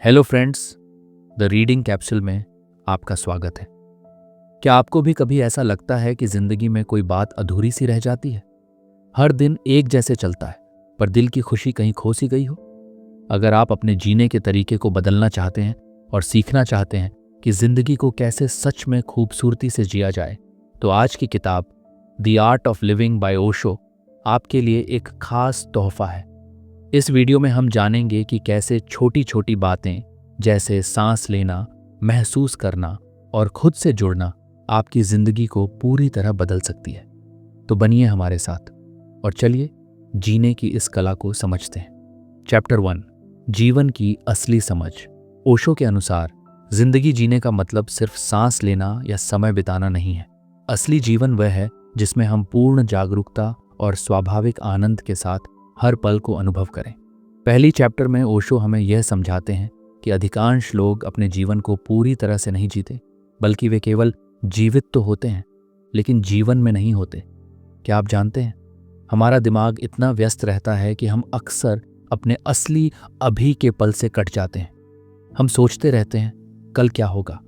Hello friends, the reading capsule में आपका स्वागत है। क्या आपको भी कभी ऐसा लगता है कि जिंदगी में कोई बात अधूरी सी रह जाती है? हर दिन एक जैसे चलता है, पर दिल की खुशी कहीं खो सी गई हो? अगर आप अपने जीने के तरीके को बदलना चाहते हैं और सीखना चाहते हैं कि जिंदगी को कैसे सच में खूबसूरती से जिया जाए, तो आज की किताब the art of living by Osho आपके लिए एक खास तोहफा है। इस वीडियो में हम जानेंगे कि कैसे छोटी छोटी बातें जैसे सांस लेना, महसूस करना और खुद से जुड़ना आपकी जिंदगी को पूरी तरह बदल सकती है। तो बनिए हमारे साथ और चलिए जीने की इस कला को समझते हैं। चैप्टर 1, जीवन की असली समझ। ओशो के अनुसार जिंदगी जीने का मतलब सिर्फ सांस लेना या समय बिताना नहीं है। असली जीवन वह है जिसमें हम पूर्ण जागरूकता और स्वाभाविक आनंद के साथ हर पल को अनुभव करें। पहली चैप्टर में ओशो हमें यह समझाते हैं कि अधिकांश लोग अपने जीवन को पूरी तरह से नहीं जीते, बल्कि वे केवल जीवित तो होते हैं लेकिन जीवन में नहीं होते। क्या आप जानते हैं, हमारा दिमाग इतना व्यस्त रहता है कि हम अक्सर अपने असली अभी के पल से कट जाते हैं। हम सोचते रहते हैं कल क्या होगा,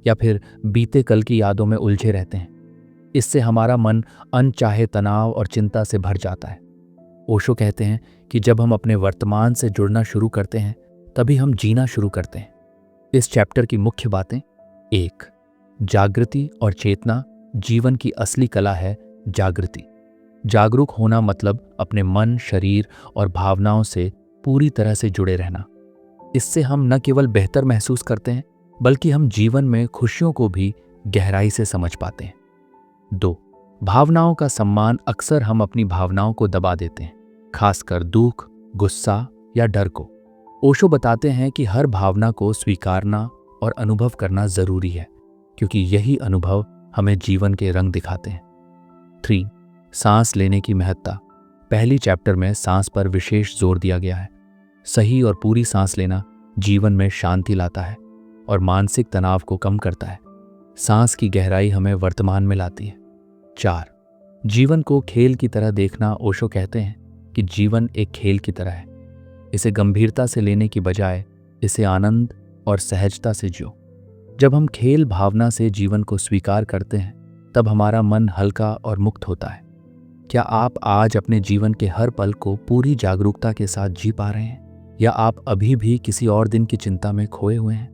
या फिर बीते कल की यादों में उलझे रहते हैं। इससे हमारा मन अनचाहे तनाव और चिंता से भर जाता है। ओशो कहते हैं कि जब हम अपने वर्तमान से जुड़ना शुरू करते हैं, तभी हम जीना शुरू करते हैं। इस चैप्टर की मुख्य बातें: 1. जागृति और चेतना। जीवन की असली कला है जागृति। जागरूक होना मतलब अपने मन, शरीर और भावनाओं से पूरी तरह से जुड़े रहना। इससे हम न केवल बेहतर महसूस करते हैं, बल्कि हम जीवन में खुशियों को भी गहराई से समझ पाते हैं। 2. भावनाओं का सम्मान। अक्सर हम अपनी भावनाओं को दबा देते हैं, खासकर दुख, गुस्सा या डर को। ओशो बताते हैं कि हर भावना को स्वीकारना और अनुभव करना जरूरी है, क्योंकि यही अनुभव हमें जीवन के रंग दिखाते हैं। 3. सांस लेने की महत्ता। पहली चैप्टर में सांस पर विशेष जोर दिया गया है। सही और पूरी सांस लेना जीवन में शांति लाता है और मानसिक तनाव को कम करता है। सांस की गहराई हमें वर्तमान में लाती है। 4. जीवन को खेल की तरह देखना। ओशो कहते हैं कि जीवन एक खेल की तरह है। इसे गंभीरता से लेने की बजाय इसे आनंद और सहजता से जियो। जब हम खेल भावना से जीवन को स्वीकार करते हैं, तब हमारा मन हल्का और मुक्त होता है। क्या आप आज अपने जीवन के हर पल को पूरी जागरूकता के साथ जी पा रहे हैं, या आप अभी भी किसी और दिन की चिंता में खोए हुए हैं?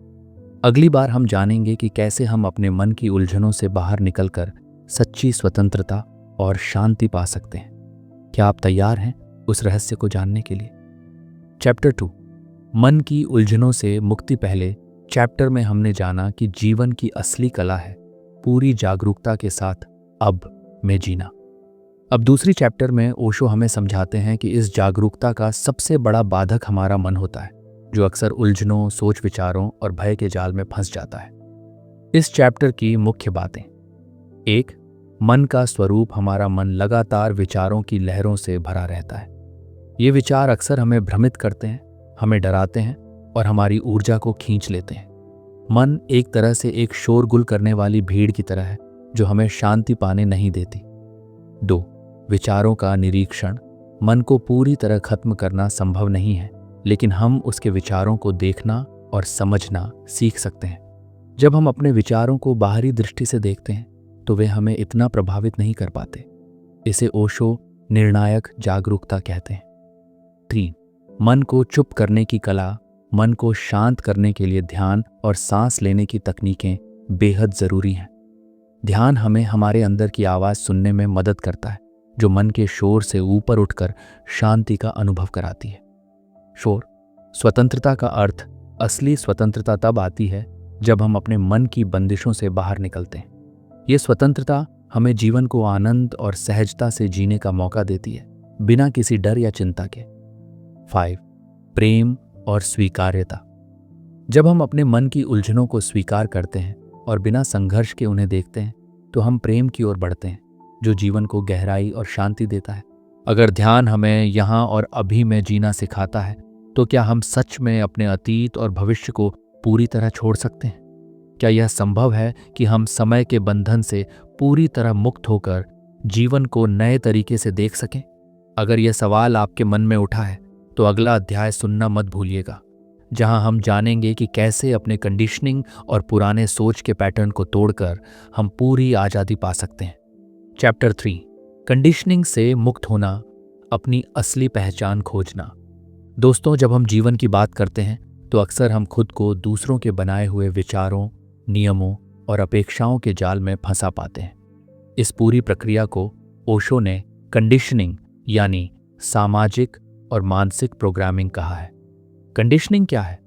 अगली बार हम जानेंगे कि कैसे हम अपने मन की उलझनों से बाहर निकलकर सच्ची स्वतंत्रता और शांति पा सकते हैं। क्या आप तैयार हैं उस रहस्य को जानने के लिए? चैप्टर 2, मन की उलझनों से मुक्ति। पहले चैप्टर में हमने जाना कि जीवन की असली कला है पूरी जागरूकता के साथ अब में जीना। अब दूसरी चैप्टर में ओशो हमें समझाते हैं कि इस जागरूकता का सबसे बड़ा बाधक हमारा मन होता है, जो अक्सर उलझनों, सोच विचारों और भय के जाल में फंस जाता है। इस चैप्टर की मुख्य बातें: 1. मन का स्वरूप। हमारा मन लगातार विचारों की लहरों से भरा रहता है। ये विचार अक्सर हमें भ्रमित करते हैं, हमें डराते हैं और हमारी ऊर्जा को खींच लेते हैं। मन एक तरह से एक शोरगुल करने वाली भीड़ की तरह है, जो हमें शांति पाने नहीं देती। 2. विचारों का निरीक्षण। मन को पूरी तरह खत्म करना संभव नहीं है, लेकिन हम उसके विचारों को देखना और समझना सीख सकते हैं। जब हम अपने विचारों को बाहरी दृष्टि से देखते हैं, तो वे हमें इतना प्रभावित नहीं कर पाते। इसे ओशो निर्णायक जागरूकता कहते हैं। 3. मन को चुप करने की कला। मन को शांत करने के लिए ध्यान और सांस लेने की तकनीकें बेहद जरूरी हैं। ध्यान हमें हमारे अंदर की आवाज सुनने में मदद करता है, जो मन के शोर से ऊपर उठकर शांति का अनुभव कराती है। शोर। स्वतंत्रता का अर्थ। असली स्वतंत्रता तब आती है जब हम अपने मन की बंदिशों से बाहर निकलते हैं। ये स्वतंत्रता हमें जीवन को आनंद और सहजता से जीने का मौका देती है, बिना किसी डर या चिंता के। 5. प्रेम और स्वीकार्यता। जब हम अपने मन की उलझनों को स्वीकार करते हैं और बिना संघर्ष के उन्हें देखते हैं, तो हम प्रेम की ओर बढ़ते हैं, जो जीवन को गहराई और शांति देता है। अगर ध्यान हमें यहाँ और अभी में जीना सिखाता है, तो क्या हम सच में अपने अतीत और भविष्य को पूरी तरह छोड़ सकते हैं? क्या यह संभव है कि हम समय के बंधन से पूरी तरह मुक्त होकर जीवन को नए तरीके से देख सकें? अगर यह सवाल आपके मन में उठा है, तो अगला अध्याय सुनना मत भूलिएगा। जहां हम जानेंगे कि कैसे अपने कंडीशनिंग और पुराने सोच के पैटर्न को तोड़कर हम पूरी आज़ादी पा सकते हैं। चैप्टर 3, कंडीशनिंग से मुक्त होना, अपनी असली पहचान खोजना। दोस्तों, जब हम जीवन की बात करते हैं तो अक्सर हम खुद को दूसरों के बनाए हुए विचारों, नियमों और अपेक्षाओं के जाल में फंसा पाते हैं। इस पूरी प्रक्रिया को ओशो ने कंडीशनिंग यानी सामाजिक और मानसिक प्रोग्रामिंग कहा है। कंडीशनिंग क्या है?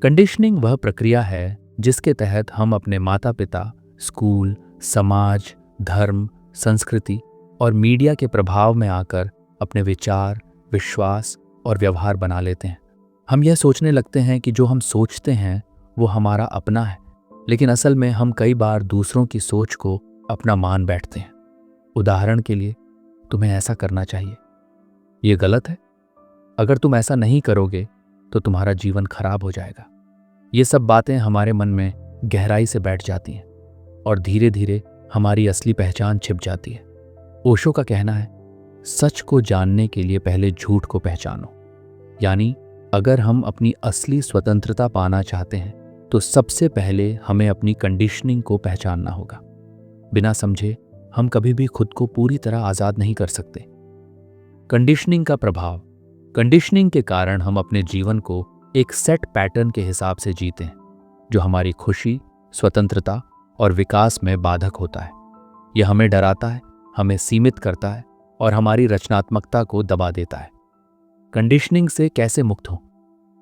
कंडीशनिंग वह प्रक्रिया है जिसके तहत हम अपने माता पिता, स्कूल, समाज, धर्म, संस्कृति और मीडिया के प्रभाव में आकर अपने विचार, विश्वास और व्यवहार बना लेते हैं। हम यह सोचने लगते हैं कि जो हम सोचते हैं वो हमारा अपना है, लेकिन असल में हम कई बार दूसरों की सोच को अपना मान बैठते हैं। उदाहरण के लिए, तुम्हें ऐसा करना चाहिए, ये गलत है, अगर तुम ऐसा नहीं करोगे तो तुम्हारा जीवन खराब हो जाएगा। ये सब बातें हमारे मन में गहराई से बैठ जाती हैं और धीरे धीरे हमारी असली पहचान छिप जाती है। ओशो का कहना है, सच को जानने के लिए पहले झूठ को पहचानो। यानी अगर हम अपनी असली स्वतंत्रता पाना चाहते हैं तो सबसे पहले हमें अपनी कंडीशनिंग को पहचानना होगा। बिना समझे हम कभी भी खुद को पूरी तरह आज़ाद नहीं कर सकते। कंडीशनिंग का प्रभाव। कंडीशनिंग के कारण हम अपने जीवन को एक सेट पैटर्न के हिसाब से जीते हैं, जो हमारी खुशी, स्वतंत्रता और विकास में बाधक होता है। यह हमें डराता है, हमें सीमित करता है और हमारी रचनात्मकता को दबा देता है। कंडीशनिंग से कैसे मुक्त हों?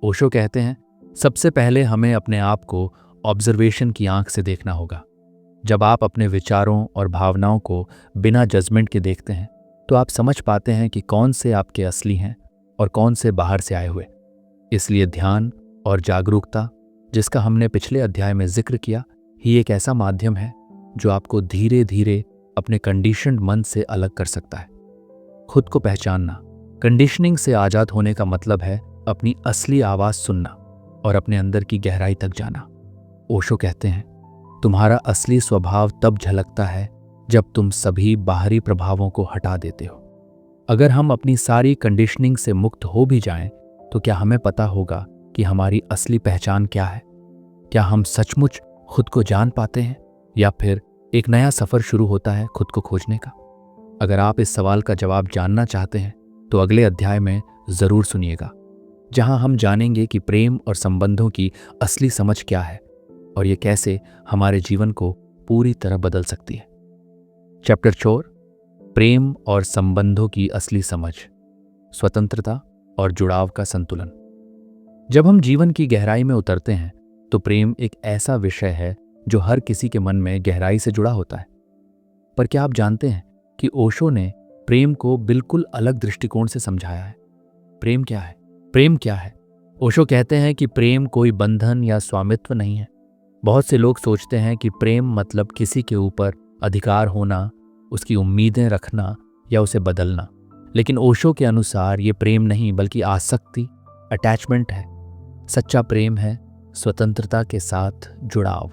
ओशो कहते हैं, सबसे पहले हमें अपने आप को ऑब्जर्वेशन की आंख से देखना होगा। जब आप अपने विचारों और भावनाओं को बिना जजमेंट के देखते हैं तो आप समझ पाते हैं कि कौन से आपके असली हैं और कौन से बाहर से आए हुए। इसलिए ध्यान और जागरूकता, जिसका हमने पिछले अध्याय में जिक्र किया, ही एक ऐसा माध्यम है जो आपको धीरे धीरे अपने कंडीशन्ड मन से अलग कर सकता है। खुद को पहचानना। कंडीशनिंग से आज़ाद होने का मतलब है अपनी असली आवाज़ सुनना और अपने अंदर की गहराई तक जाना। ओशो कहते हैं, तुम्हारा असली स्वभाव तब झलकता है जब तुम सभी बाहरी प्रभावों को हटा देते हो। अगर हम अपनी सारी कंडीशनिंग से मुक्त हो भी जाएं, तो क्या हमें पता होगा कि हमारी असली पहचान क्या है? क्या हम सचमुच खुद को जान पाते हैं, या फिर एक नया सफ़र शुरू होता है खुद को खोजने का? अगर आप इस सवाल का जवाब जानना चाहते हैं तो अगले अध्याय में ज़रूर सुनिएगा, जहां हम जानेंगे कि प्रेम और संबंधों की असली समझ क्या है और ये कैसे हमारे जीवन को पूरी तरह बदल सकती है। चैप्टर 4, प्रेम और संबंधों की असली समझ, स्वतंत्रता और जुड़ाव का संतुलन। जब हम जीवन की गहराई में उतरते हैं तो प्रेम एक ऐसा विषय है जो हर किसी के मन में गहराई से जुड़ा होता है। पर क्या आप जानते हैं कि ओशो ने प्रेम को बिल्कुल अलग दृष्टिकोण से समझाया है? प्रेम क्या है? प्रेम क्या है? ओशो कहते हैं कि प्रेम कोई बंधन या स्वामित्व नहीं है। बहुत से लोग सोचते हैं कि प्रेम मतलब किसी के ऊपर अधिकार होना, उसकी उम्मीदें रखना या उसे बदलना। लेकिन ओशो के अनुसार ये प्रेम नहीं बल्कि आसक्ति, अटैचमेंट है। सच्चा प्रेम है स्वतंत्रता के साथ जुड़ाव।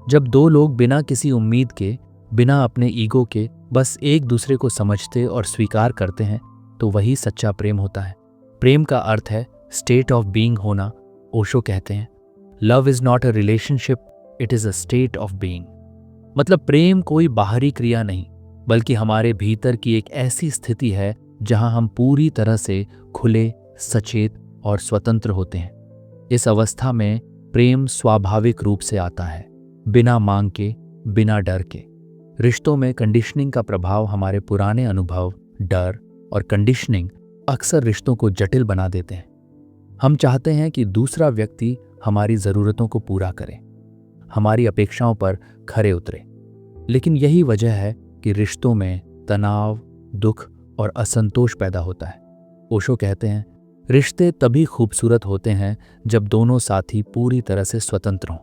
जब दो लोग बिना किसी उम्मीद के, बिना अपने ईगो के, बस एक दूसरे को समझते और स्वीकार करते हैं तो वही सच्चा प्रेम होता है। प्रेम का अर्थ है स्टेट ऑफ बीइंग होना। ओशो कहते हैं, love is not a relationship, it is a state of being. मतलब प्रेम कोई बाहरी क्रिया नहीं बल्कि हमारे भीतर की एक ऐसी स्थिति है जहां हम पूरी तरह से खुले, सचेत और स्वतंत्र होते हैं। इस अवस्था में प्रेम स्वाभाविक रूप से आता है, बिना मांग के, बिना डर के। रिश्तों में कंडीशनिंग का प्रभाव हमारे पुराने अनुभव, डर और कंडीशनिंग अक्सर रिश्तों को जटिल बना देते हैं। हम चाहते हैं कि दूसरा व्यक्ति हमारी ज़रूरतों को पूरा करे, हमारी अपेक्षाओं पर खरे उतरे। लेकिन यही वजह है कि रिश्तों में तनाव, दुख और असंतोष पैदा होता है। ओशो कहते हैं, रिश्ते तभी खूबसूरत होते हैं जब दोनों साथी पूरी तरह से स्वतंत्र हों।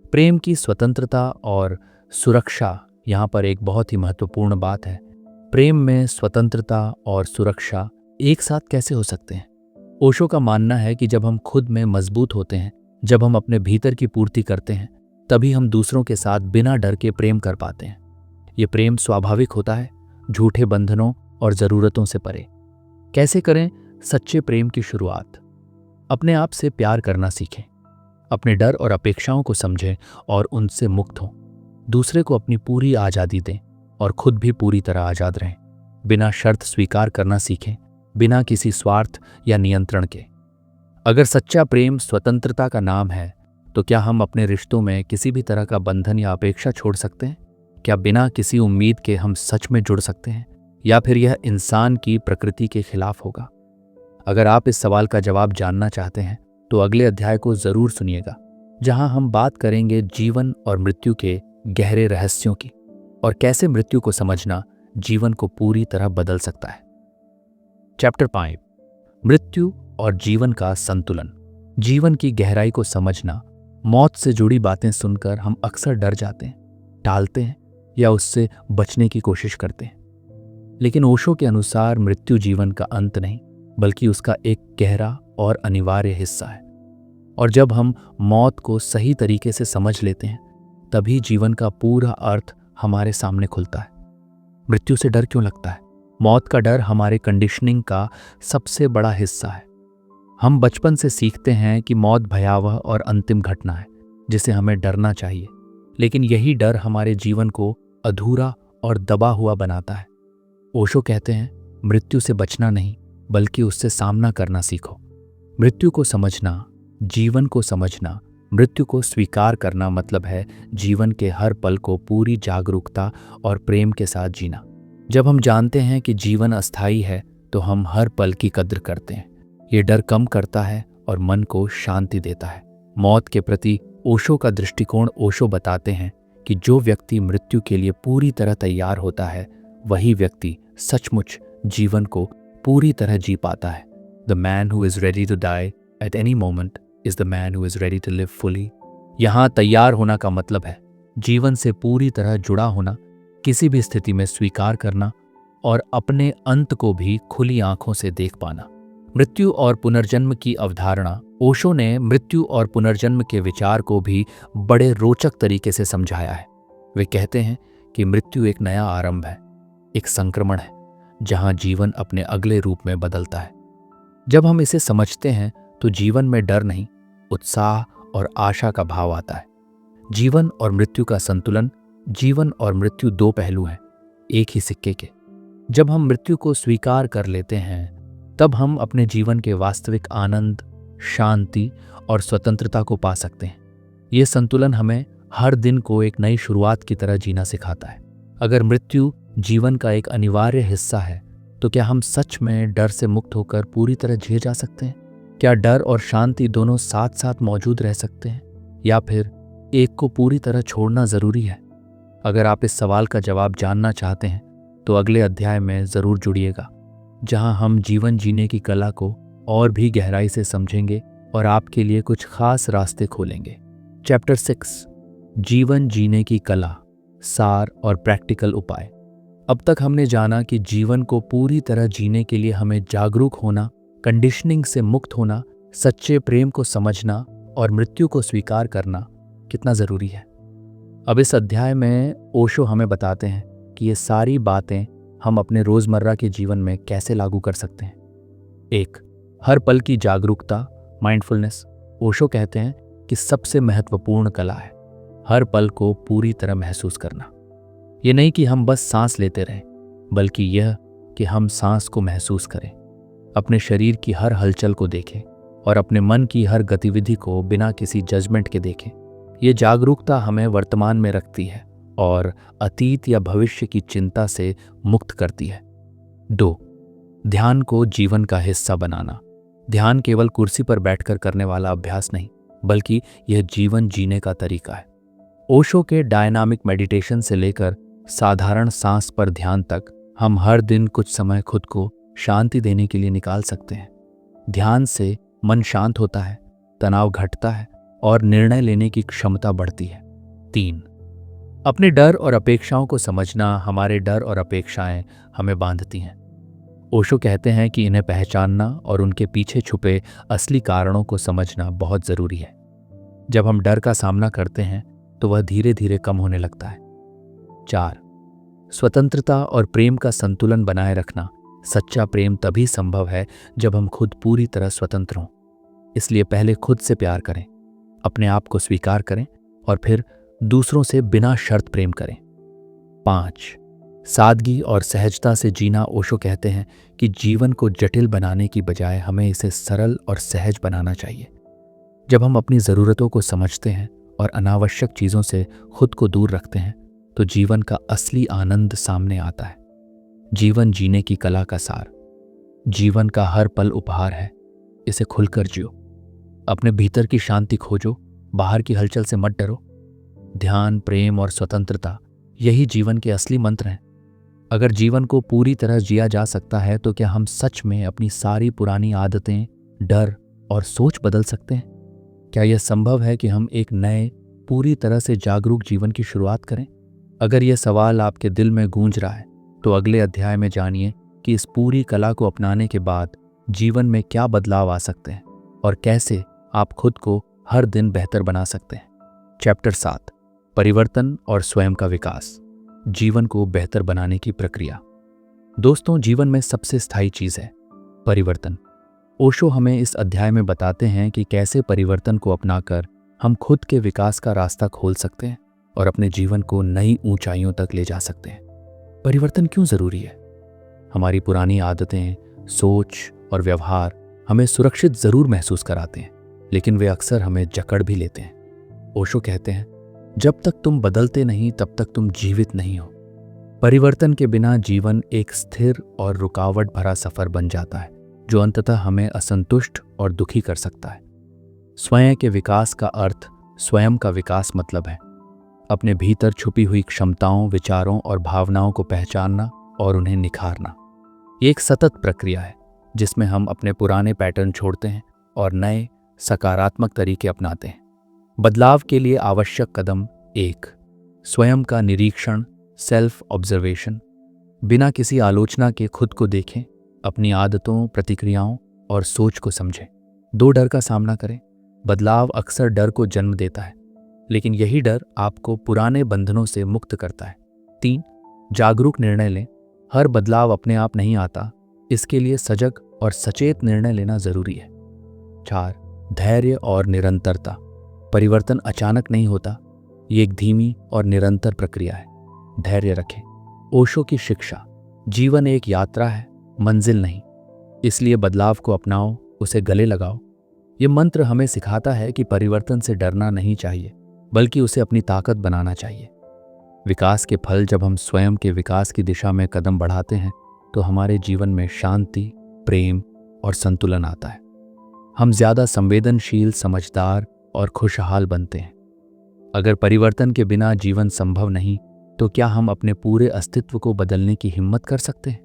प्रेम की स्वतंत्रता और सुरक्षा यहाँ पर एक बहुत ही महत्वपूर्ण बात है। प्रेम में स्वतंत्रता और सुरक्षा एक साथ कैसे हो सकते हैं? ओशो का मानना है कि जब हम खुद में मजबूत होते हैं, जब हम अपने भीतर की पूर्ति करते हैं, तभी हम दूसरों के साथ बिना डर के प्रेम कर पाते हैं। ये प्रेम स्वाभाविक होता है, झूठे बंधनों और ज़रूरतों से परे। कैसे करें सच्चे प्रेम की शुरुआत? अपने आप से प्यार करना सीखें, अपने डर और अपेक्षाओं को समझें और उनसे मुक्त हों। दूसरे को अपनी पूरी आज़ादी दें और खुद भी पूरी तरह आज़ाद रहें। बिना शर्त स्वीकार करना सीखें, बिना किसी स्वार्थ या नियंत्रण के। अगर सच्चा प्रेम स्वतंत्रता का नाम है, तो क्या हम अपने रिश्तों में किसी भी तरह का बंधन या अपेक्षा छोड़ सकते हैं? क्या बिना किसी उम्मीद के हम सच में जुड़ सकते हैं, या फिर यह इंसान की प्रकृति के खिलाफ होगा? अगर आप इस सवाल का जवाब जानना चाहते हैं तो अगले अध्याय को जरूर सुनिएगा, जहां हम बात करेंगे जीवन और मृत्यु के गहरे रहस्यों की और कैसे मृत्यु को समझना जीवन को पूरी तरह बदल सकता है। चैप्टर 5, मृत्यु और जीवन का संतुलन। जीवन की गहराई को समझना। मौत से जुड़ी बातें सुनकर हम अक्सर डर जाते हैं, टालते हैं या उससे बचने की कोशिश करते हैं। लेकिन ओशो के अनुसार मृत्यु जीवन का अंत नहीं, बल्कि उसका एक गहरा और अनिवार्य हिस्सा है। और जब हम मौत को सही तरीके से समझ लेते हैं, तभी जीवन का पूरा अर्थ हमारे सामने खुलता है। मृत्यु से डर क्यों लगता है? मौत का डर हमारे कंडीशनिंग का सबसे बड़ा हिस्सा है। हम बचपन से सीखते हैं कि मौत भयावह और अंतिम घटना है जिसे हमें डरना चाहिए, लेकिन यही डर हमारे जीवन को अधूरा और दबा हुआ बनाता है। ओशो कहते हैं, मृत्यु से बचना नहीं, बल्कि उससे सामना करना सीखो। मृत्यु को समझना, जीवन को समझना, मृत्यु को स्वीकार करना मतलब है जीवन के हर पल को पूरी जागरूकता और प्रेम के साथ जीना। जब हम जानते हैं कि जीवन अस्थायी है, तो हम हर पल की कद्र करते हैं। ये डर कम करता है और मन को शांति देता है। मौत के प्रति ओशो का दृष्टिकोण। ओशो बताते हैं कि जो व्यक्ति मृत्यु के लिए पूरी तरह तैयार होता है, वही व्यक्ति सचमुच जीवन को पूरी तरह जी पाता है। The man who is ready to die at any moment is the man who is ready to live fully. यहाँ तैयार होना का मतलब है जीवन से पूरी तरह जुड़ा होना, किसी भी स्थिति में स्वीकार करना और अपने अंत को भी खुली आंखों से देख पाना। मृत्यु और पुनर्जन्म की अवधारणा। ओशो ने मृत्यु और पुनर्जन्म के विचार को भी बड़े रोचक तरीके से समझाया है। वे कहते हैं कि मृत्यु एक नया आरंभ है, एक संक्रमण है जहां जीवन अपने अगले रूप में बदलता है। जब हम इसे समझते हैं तो जीवन में डर नहीं, उत्साह और आशा का भाव आता है। जीवन और मृत्यु का संतुलन। जीवन और मृत्यु दो पहलू हैं एक ही सिक्के के। जब हम मृत्यु को स्वीकार कर लेते हैं, तब हम अपने जीवन के वास्तविक आनंद, शांति और स्वतंत्रता को पा सकते हैं। ये संतुलन हमें हर दिन को एक नई शुरुआत की तरह जीना सिखाता है। अगर मृत्यु जीवन का एक अनिवार्य हिस्सा है, तो क्या हम सच में डर से मुक्त होकर पूरी तरह जिए जा सकते हैं? क्या डर और शांति दोनों साथ साथ मौजूद रह सकते हैं, या फिर एक को पूरी तरह छोड़ना जरूरी है? अगर आप इस सवाल का जवाब जानना चाहते हैं तो अगले अध्याय में जरूर जुड़िएगा, जहां हम जीवन जीने की कला को और भी गहराई से समझेंगे और आपके लिए कुछ खास रास्ते खोलेंगे। चैप्टर 6, जीवन जीने की कला, सार और प्रैक्टिकल उपाय। अब तक हमने जाना कि जीवन को पूरी तरह जीने के लिए हमें जागरूक होना, कंडीशनिंग से मुक्त होना, सच्चे प्रेम को समझना और मृत्यु को स्वीकार करना कितना जरूरी है। अब इस अध्याय में ओशो हमें बताते हैं कि ये सारी बातें हम अपने रोजमर्रा के जीवन में कैसे लागू कर सकते हैं। 1, हर पल की जागरूकता, माइंडफुलनेस। ओशो कहते हैं कि सबसे महत्वपूर्ण कला है हर पल को पूरी तरह महसूस करना। ये नहीं कि हम बस सांस लेते रहें, बल्कि यह कि हम सांस को महसूस करें, अपने शरीर की हर हलचल को देखें और अपने मन की हर गतिविधि को बिना किसी जजमेंट के देखें। ये जागरूकता हमें वर्तमान में रखती है और अतीत या भविष्य की चिंता से मुक्त करती है। 2, ध्यान को जीवन का हिस्सा बनाना। ध्यान केवल कुर्सी पर बैठकर करने वाला अभ्यास नहीं, बल्कि यह जीवन जीने का तरीका है। ओशो के डायनामिक मेडिटेशन से लेकर साधारण सांस पर ध्यान तक, हम हर दिन कुछ समय खुद को शांति देने के लिए निकाल सकते हैं। ध्यान से मन शांत होता है, तनाव घटता है और निर्णय लेने की क्षमता बढ़ती है। 3, अपने डर और अपेक्षाओं को समझना। हमारे डर और अपेक्षाएं हमें बांधती हैं। ओशो कहते हैं कि इन्हें पहचानना और उनके पीछे छुपे असली कारणों को समझना बहुत जरूरी है। जब हम डर का सामना करते हैं तो वह धीरे धीरे कम होने लगता है। 4, स्वतंत्रता और प्रेम का संतुलन बनाए रखना। सच्चा प्रेम तभी संभव है जब हम खुद पूरी तरह स्वतंत्र हों। इसलिए पहले खुद से प्यार करें, अपने आप को स्वीकार करें और फिर दूसरों से बिना शर्त प्रेम करें। 5. सादगी और सहजता से जीना। ओशो कहते हैं कि जीवन को जटिल बनाने की बजाय हमें इसे सरल और सहज बनाना चाहिए। जब हम अपनी ज़रूरतों को समझते हैं और अनावश्यक चीज़ों से खुद को दूर रखते हैं तो जीवन का असली आनंद सामने आता है। जीवन जीने की कला का सार। जीवन का हर पल उपहार है, इसे खुलकर जियो। अपने भीतर की शांति खोजो, बाहर की हलचल से मत डरो। ध्यान, प्रेम और स्वतंत्रता, यही जीवन के असली मंत्र हैं। अगर जीवन को पूरी तरह जिया जा सकता है तो क्या हम सच में अपनी सारी पुरानी आदतें, डर और सोच बदल सकते हैं? क्या यह संभव है कि हम एक नए, पूरी तरह से जागरूक जीवन की शुरुआत करें? अगर यह सवाल आपके दिल में गूंज रहा है तो अगले अध्याय में जानिए कि इस पूरी कला को अपनाने के बाद जीवन में क्या बदलाव आ सकते हैं और कैसे आप खुद को हर दिन बेहतर बना सकते हैं। चैप्टर 7, परिवर्तन और स्वयं का विकास। जीवन को बेहतर बनाने की प्रक्रिया। दोस्तों, जीवन में सबसे स्थायी चीज है परिवर्तन। ओशो हमें इस अध्याय में बताते हैं कि कैसे परिवर्तन को अपनाकर हम खुद के विकास का रास्ता खोल सकते हैं और अपने जीवन को नई ऊंचाइयों तक ले जा सकते हैं। परिवर्तन क्यों जरूरी है? हमारी पुरानी आदतें, सोच और व्यवहार हमें सुरक्षित जरूर महसूस कराते हैं, लेकिन वे अक्सर हमें जकड़ भी लेते हैं। ओशो कहते हैं, जब तक तुम बदलते नहीं तब तक तुम जीवित नहीं हो। परिवर्तन के बिना जीवन एक स्थिर और रुकावट भरा सफर बन जाता है जो अंततः हमें असंतुष्ट और दुखी कर सकता है। स्वयं के विकास का अर्थ स्वयं का विकास मतलब है अपने भीतर छुपी हुई क्षमताओं, विचारों और भावनाओं को पहचानना और उन्हें निखारना। ये एक सतत प्रक्रिया है जिसमें हम अपने पुराने पैटर्न छोड़ते हैं और नए सकारात्मक तरीके अपनाते हैं। बदलाव के लिए आवश्यक कदम 1, स्वयं का निरीक्षण, सेल्फ ऑब्जर्वेशन। बिना किसी आलोचना के खुद को देखें, अपनी आदतों, प्रतिक्रियाओं और सोच को समझें। 2, डर का सामना करें। बदलाव अक्सर डर को जन्म देता है, लेकिन यही डर आपको पुराने बंधनों से मुक्त करता है। 3, जागरूक निर्णय लें। हर बदलाव अपने आप नहीं आता, इसके लिए सजग और सचेत निर्णय लेना जरूरी है। 4, धैर्य और निरंतरता। परिवर्तन अचानक नहीं होता, ये एक धीमी और निरंतर प्रक्रिया है। धैर्य रखें। ओशो की शिक्षा, जीवन एक यात्रा है, मंजिल नहीं। इसलिए बदलाव को अपनाओ, उसे गले लगाओ। ये मंत्र हमें सिखाता है कि परिवर्तन से डरना नहीं चाहिए, बल्कि उसे अपनी ताकत बनाना चाहिए। विकास के फल जब हम स्वयं के विकास की दिशा में कदम बढ़ाते हैं तो हमारे जीवन में शांति, प्रेम और संतुलन आता है। हम ज्यादा संवेदनशील, समझदार और खुशहाल बनते हैं। अगर परिवर्तन के बिना जीवन संभव नहीं तो क्या हम अपने पूरे अस्तित्व को बदलने की हिम्मत कर सकते हैं?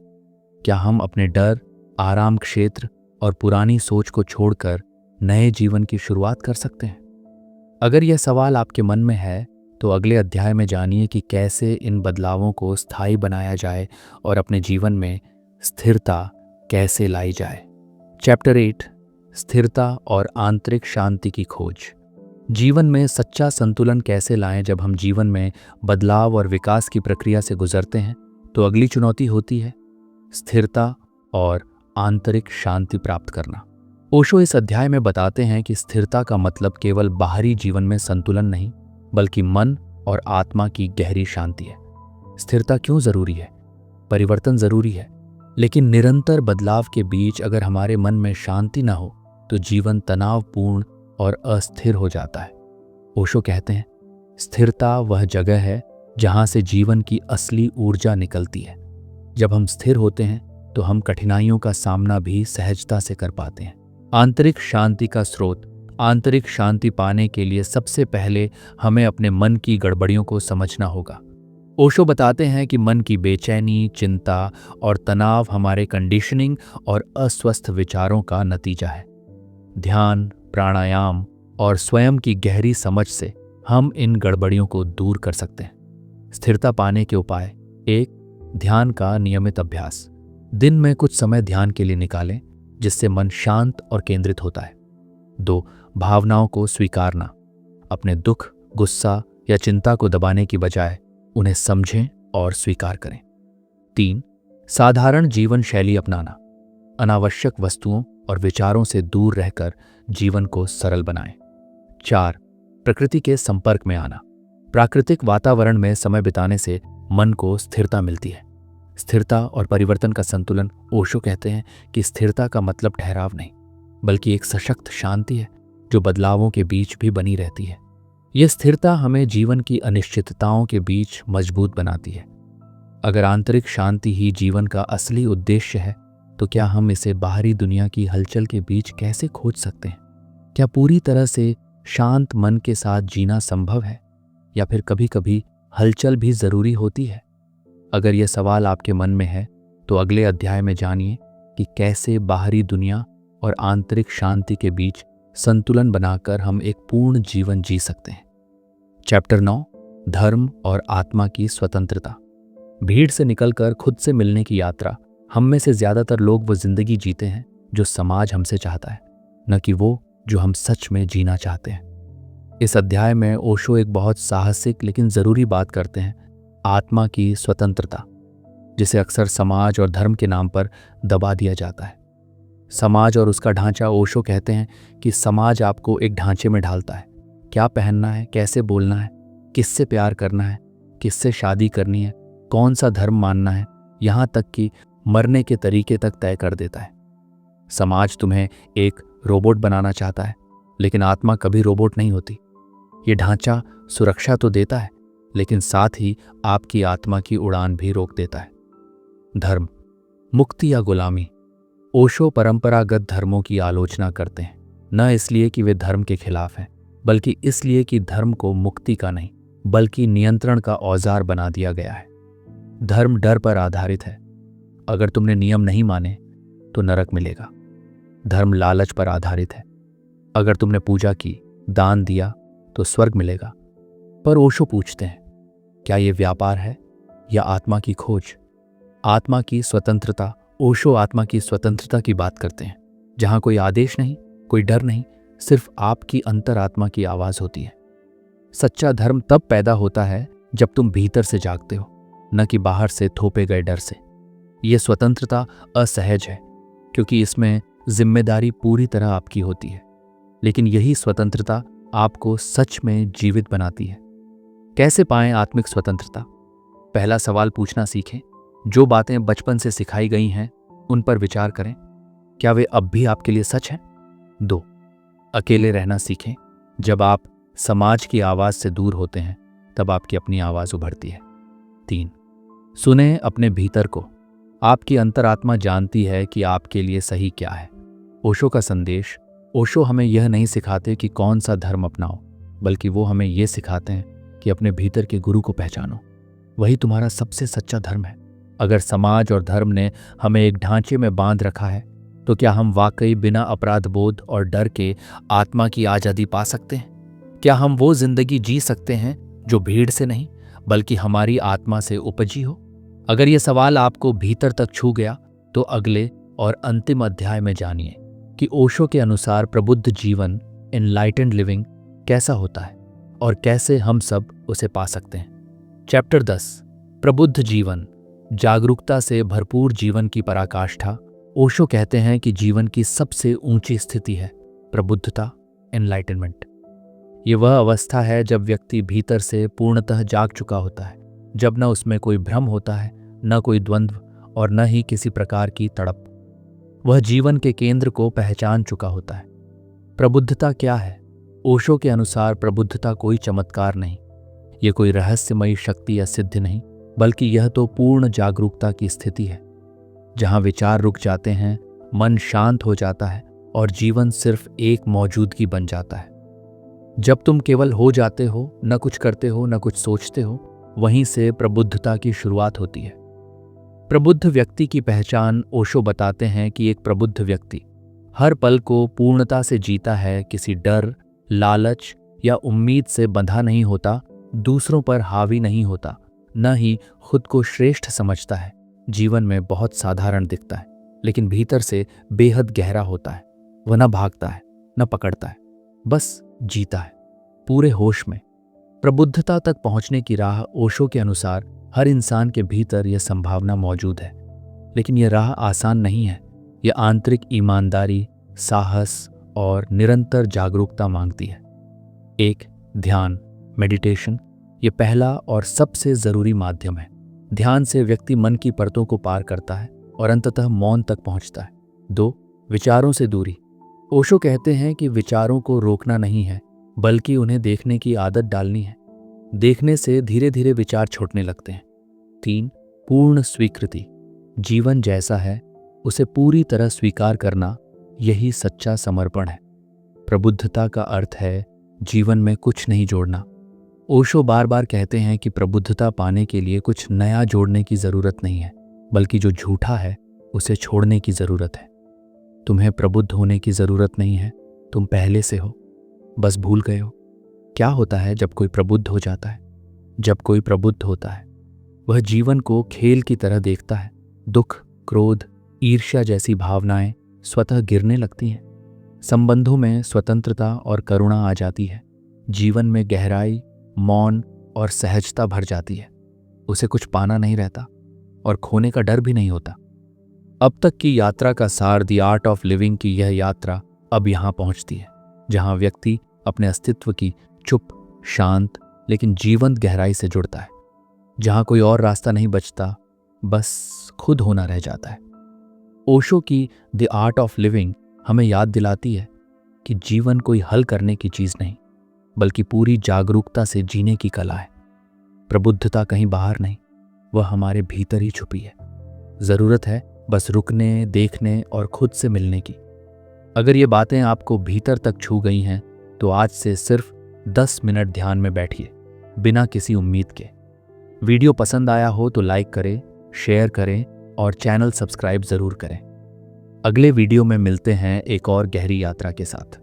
क्या हम अपने डर, आराम क्षेत्र और पुरानी सोच को छोड़कर नए जीवन की शुरुआत कर सकते हैं? अगर यह सवाल आपके मन में है तो अगले अध्याय में जानिए कि कैसे इन बदलावों को स्थायी बनाया जाए और अपने जीवन में स्थिरता कैसे लाई जाए। चैप्टर 8, स्थिरता और आंतरिक शांति की खोज। जीवन में सच्चा संतुलन कैसे लाएं? जब हम जीवन में बदलाव और विकास की प्रक्रिया से गुजरते हैं तो अगली चुनौती होती है स्थिरता और आंतरिक शांति प्राप्त करना। ओशो इस अध्याय में बताते हैं कि स्थिरता का मतलब केवल बाहरी जीवन में संतुलन नहीं, बल्कि मन और आत्मा की गहरी शांति है। स्थिरता क्यों जरूरी है? परिवर्तन जरूरी है, लेकिन निरंतर बदलाव के बीच अगर हमारे मन में शांति न हो तो जीवन तनावपूर्ण और अस्थिर हो जाता है। ओशो कहते हैं, स्थिरता वह जगह है जहां से जीवन की असली ऊर्जा निकलती है। जब हम स्थिर होते हैं तो हम कठिनाइयों का सामना भी सहजता से कर पाते हैं। आंतरिक शांति का स्रोत। आंतरिक शांति पाने के लिए सबसे पहले हमें अपने मन की गड़बड़ियों को समझना होगा। ओशो बताते हैं कि मन की बेचैनी, चिंता और तनाव हमारे कंडीशनिंग और अस्वस्थ विचारों का नतीजा है। ध्यान, प्राणायाम और स्वयं की गहरी समझ से हम इन गड़बड़ियों को दूर कर सकते हैं। स्थिरता पाने के उपाय। 1, ध्यान का नियमित अभ्यास। दिन में कुछ समय ध्यान के लिए निकालें जिससे मन शांत और केंद्रित होता है। 2, भावनाओं को स्वीकारना। अपने दुख, गुस्सा या चिंता को दबाने की बजाय उन्हें समझें और स्वीकार करें। 3, साधारण जीवन शैली अपनाना। अनावश्यक वस्तुओं और विचारों से दूर रहकर जीवन को सरल बनाएं। 4. प्रकृति के संपर्क में आना। प्राकृतिक वातावरण में समय बिताने से मन को स्थिरता मिलती है। स्थिरता और परिवर्तन का संतुलन। ओशो कहते हैं कि स्थिरता का मतलब ठहराव नहीं, बल्कि एक सशक्त शांति है जो बदलावों के बीच भी बनी रहती है। यह स्थिरता हमें जीवन की अनिश्चितताओं के बीच मजबूत बनाती है। अगर आंतरिक शांति ही जीवन का असली उद्देश्य है, तो क्या हम इसे बाहरी दुनिया की हलचल के बीच कैसे खोज सकते हैं? क्या पूरी तरह से शांत मन के साथ जीना संभव है, या फिर कभी कभी हलचल भी जरूरी होती है? अगर यह सवाल आपके मन में है, तो अगले अध्याय में जानिए कि कैसे बाहरी दुनिया और आंतरिक शांति के बीच संतुलन बनाकर हम एक पूर्ण जीवन जी सकते हैं। चैप्टर 9, धर्म और आत्मा की स्वतंत्रता। भीड़ से निकलकर खुद से मिलने की यात्रा। हम में से ज्यादातर लोग वो जिंदगी जीते हैं जो समाज हमसे चाहता है, न कि वो जो हम सच में जीना चाहते हैं। इस अध्याय में ओशो एक बहुत साहसिक लेकिन जरूरी बात करते हैं, आत्मा की स्वतंत्रता, जिसे अक्सर समाज और धर्म के नाम पर दबा दिया जाता है। समाज और उसका ढांचा। ओशो कहते हैं कि समाज आपको एक ढांचे में ढालता है। क्या पहनना है, कैसे बोलना है, किससे प्यार करना है, किससे शादी करनी है, कौन सा धर्म मानना है, यहाँ तक कि मरने के तरीके तक तय कर देता है। समाज तुम्हें एक रोबोट बनाना चाहता है, लेकिन आत्मा कभी रोबोट नहीं होती। ये ढांचा सुरक्षा तो देता है, लेकिन साथ ही आपकी आत्मा की उड़ान भी रोक देता है। धर्म, मुक्ति या गुलामी। ओशो परंपरागत धर्मों की आलोचना करते हैं, न इसलिए कि वे धर्म के खिलाफ हैं, बल्कि इसलिए कि धर्म को मुक्ति का नहीं, बल्कि नियंत्रण का औजार बना दिया गया है। धर्म डर पर आधारित है। अगर तुमने नियम नहीं माने तो नरक मिलेगा। धर्म लालच पर आधारित है। अगर तुमने पूजा की, दान दिया तो स्वर्ग मिलेगा। पर ओशो पूछते हैं, क्या यह व्यापार है या आत्मा की खोज? आत्मा की स्वतंत्रता। ओशो आत्मा की स्वतंत्रता की बात करते हैं, जहां कोई आदेश नहीं, कोई डर नहीं, सिर्फ आपकी अंतरात्मा की आवाज होती है। सच्चा धर्म तब पैदा होता है जब तुम भीतर से जागते हो, न कि बाहर से थोपे गए डर से। यह स्वतंत्रता असहज है, क्योंकि इसमें जिम्मेदारी पूरी तरह आपकी होती है, लेकिन यही स्वतंत्रता आपको सच में जीवित बनाती है। कैसे पाएं आत्मिक स्वतंत्रता? पहला सवाल पूछना सीखें, जो बातें बचपन से सिखाई गई हैं उन पर विचार करें, क्या वे अब भी आपके लिए सच हैं? 2. अकेले रहना सीखें। जब आप समाज की आवाज से दूर होते हैं, तब आपकी अपनी आवाज उभरती है। 3. सुने अपने भीतर को। आपकी अंतरात्मा जानती है कि आपके लिए सही क्या है। ओशो का संदेश। ओशो हमें यह नहीं सिखाते कि कौन सा धर्म अपनाओ, बल्कि वो हमें यह सिखाते हैं कि अपने भीतर के गुरु को पहचानो। वही तुम्हारा सबसे सच्चा धर्म है। अगर समाज और धर्म ने हमें एक ढांचे में बांध रखा है, तो क्या हम वाकई बिना अपराध बोध और डर के आत्मा की आज़ादी पा सकते हैं? क्या हम वो जिंदगी जी सकते हैं जो भीड़ से नहीं, बल्कि हमारी आत्मा से उपजी हो? अगर ये सवाल आपको भीतर तक छू गया, तो अगले और अंतिम अध्याय में जानिए कि ओशो के अनुसार प्रबुद्ध जीवन, एनलाइटेंड लिविंग, कैसा होता है और कैसे हम सब उसे पा सकते हैं। चैप्टर 10, प्रबुद्ध जीवन, जागरूकता से भरपूर जीवन की पराकाष्ठा। ओशो कहते हैं कि जीवन की सबसे ऊंची स्थिति है प्रबुद्धता, एनलाइटनमेंट। ये वह अवस्था है जब व्यक्ति भीतर से पूर्णतः जाग चुका होता है, जब न उसमें कोई भ्रम होता है, न कोई द्वंद्व और न ही किसी प्रकार की तड़प। वह जीवन के केंद्र को पहचान चुका होता है। प्रबुद्धता क्या है? ओशो के अनुसार प्रबुद्धता कोई चमत्कार नहीं, ये कोई रहस्यमयी शक्ति या सिद्धि नहीं, बल्कि यह तो पूर्ण जागरूकता की स्थिति है, जहां विचार रुक जाते हैं, मन शांत हो जाता है और जीवन सिर्फ एक मौजूदगी बन जाता है। जब तुम केवल हो जाते हो, न कुछ करते हो, न कुछ सोचते हो, वहीं से प्रबुद्धता की शुरुआत होती है। प्रबुद्ध व्यक्ति की पहचान ओशो बताते हैं कि एक प्रबुद्ध व्यक्ति हर पल को पूर्णता से जीता है, किसी डर, लालच या उम्मीद से बंधा नहीं होता, दूसरों पर हावी नहीं होता, न ही खुद को श्रेष्ठ समझता है। जीवन में बहुत साधारण दिखता है, लेकिन भीतर से बेहद गहरा होता है। वह न भागता है, न पकड़ता है, बस जीता है, पूरे होश में। प्रबुद्धता तक पहुंचने की राह ओशो के अनुसार हर इंसान के भीतर यह संभावना मौजूद है, लेकिन यह राह आसान नहीं है। यह आंतरिक ईमानदारी, साहस और निरंतर जागरूकता मांगती है। एक, ध्यान, मेडिटेशन। ये पहला और सबसे ज़रूरी माध्यम है। ध्यान से व्यक्ति मन की परतों को पार करता है और अंततः मौन तक पहुंचता है। 2, विचारों से दूरी। ओशो कहते हैं कि विचारों को रोकना नहीं है, बल्कि उन्हें देखने की आदत डालनी है। देखने से धीरे धीरे विचार छूटने लगते हैं। 3, पूर्ण स्वीकृति। जीवन जैसा है उसे पूरी तरह स्वीकार करना, यही सच्चा समर्पण है। प्रबुद्धता का अर्थ है जीवन में कुछ नहीं जोड़ना। ओशो बार बार कहते हैं कि प्रबुद्धता पाने के लिए कुछ नया जोड़ने की ज़रूरत नहीं है, बल्कि जो झूठा है उसे छोड़ने की ज़रूरत है। तुम्हें प्रबुद्ध होने की ज़रूरत नहीं है, तुम पहले से हो, बस भूल गए हो। क्या होता है जब कोई प्रबुद्ध हो जाता है? जब कोई प्रबुद्ध होता है वह जीवन को खेल की तरह देखता है। दुख, क्रोध, ईर्ष्या जैसी भावनाएं स्वतः गिरने लगती हैं। संबंधों में स्वतंत्रता और करुणा आ जाती है। जीवन में गहराई, मौन और सहजता भर जाती है। उसे कुछ पाना नहीं रहता और खोने का डर भी नहीं होता। अब तक की यात्रा का सार, द आर्ट ऑफ लिविंग की यह यात्रा अब यहाँ पहुँचती है, जहाँ व्यक्ति अपने अस्तित्व की चुप, शांत लेकिन जीवंत गहराई से जुड़ता है, जहाँ कोई और रास्ता नहीं बचता, बस खुद होना रह जाता है। ओशो की द आर्ट ऑफ लिविंग हमें याद दिलाती है कि जीवन कोई हल करने की चीज़ नहीं, बल्कि पूरी जागरूकता से जीने की कला है। प्रबुद्धता कहीं बाहर नहीं, वह हमारे भीतर ही छुपी है। ज़रूरत है बस रुकने, देखने और खुद से मिलने की। अगर ये बातें आपको भीतर तक छू गई हैं, तो आज से सिर्फ 10 मिनट ध्यान में बैठिए, बिना किसी उम्मीद के। वीडियो पसंद आया हो तो लाइक करें, शेयर करें और चैनल सब्सक्राइब ज़रूर करें। अगले वीडियो में मिलते हैं एक और गहरी यात्रा के साथ।